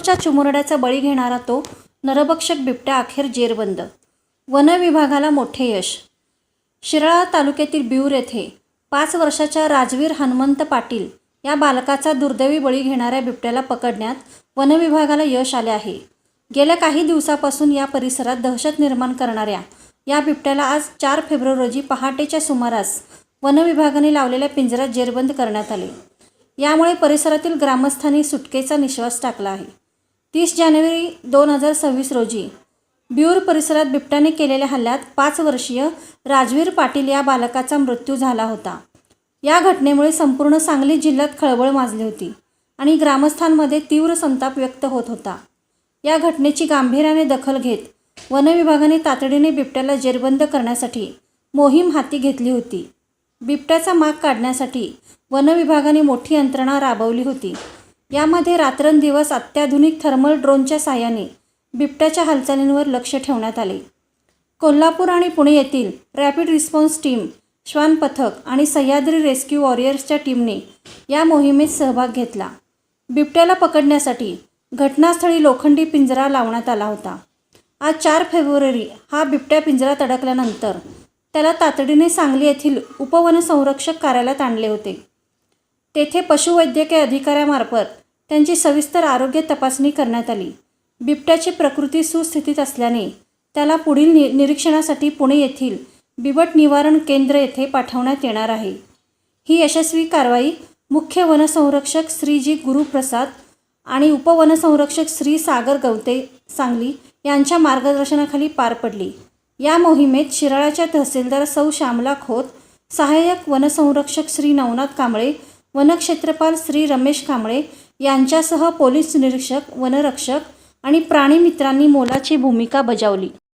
समोरच्या चिमुरड्याचा बळी घेणारा तो नरभक्षक बिबट्या अखेर जेरबंद. वन विभागाला मोठे यश. शिराळा तालुक्यातील बिऊर येथे 5 वर्षाच्या राजवीर हनुमंत पाटील या बालकाचा दुर्दैवी बळी घेणाऱ्या बिबट्याला पकडण्यात वन विभागाला यश आले आहे. गेल्या काही दिवसापासून या परिसरात दहशत निर्माण करणाऱ्या या बिबट्याला आज 4 फेब्रुवारी रोजी पहाटेच्या सुमारास वन विभागाने लावलेल्या पिंजऱ्यात जेरबंद करण्यात आले. यामुळे परिसरातील ग्रामस्थांनी सुटकेचा निश्वास टाकला आहे. 30 जानेवारी 2026 रोजी बिऊर परिसरात बिबट्याने केलेल्या हल्ल्यात 5 वर्षीय राजवीर पाटील या बालकाचा मृत्यू झाला होता. या घटनेमुळे संपूर्ण सांगली जिल्ह्यात खळबळ माजली होती आणि ग्रामस्थांमध्ये तीव्र संताप व्यक्त होत होता. या घटनेची गांभीर्याने दखल घेत वन विभागाने तातडीने बिबट्याला जेरबंद करण्यासाठी मोहीम हाती घेतली होती. बिबट्याचा माग काढण्यासाठी वन विभागाने मोठी यंत्रणा राबवली होती. यामध्ये रात्रंदिवस अत्याधुनिक थर्मल ड्रोनच्या साहाय्याने बिबट्याच्या हालचालींवर लक्ष ठेवण्यात आले. कोल्हापूर आणि पुणे येथील रॅपिड रिस्पॉन्स टीम, श्वान पथक आणि सह्याद्री रेस्क्यू वॉरियर्सच्या टीमने या मोहिमेत सहभाग घेतला. बिबट्याला पकडण्यासाठी घटनास्थळी लोखंडी पिंजरा लावण्यात आला होता. आज 4 फेब्रुवारी हा बिबट्या पिंजऱ्यात अडकल्यानंतर त्याला तातडीने सांगली येथील उपवनसंरक्षक कार्यालयात आणले होते. तेथे पशुवैद्यकीय अधिकाऱ्यामार्फत त्यांची सविस्तर आरोग्य तपासणी करण्यात आली. बिबट्याची प्रकृती सुस्थितीत असल्याने त्याला पुढील निरीक्षणासाठी पुणे येथील बिबट निवारण केंद्र येथे पाठवण्यात येणार आहे. ही यशस्वी कारवाई मुख्य वनसंरक्षक श्री जी गुरुप्रसाद आणि उपवनसंरक्षक श्री सागर गवते सांगली यांच्या मार्गदर्शनाखाली पार पडली. या मोहिमेत शिराळाच्या तहसीलदार सौ श्यामला खोत, सहाय्यक वनसंरक्षक श्री नवनाथ कांबळे, वनक्षेत्रपाल श्री रमेश कांबळे यांच्यासह पोलीस निरीक्षक, वनरक्षक आणि प्राणीमित्रांनी मोलाची भूमिका बजावली.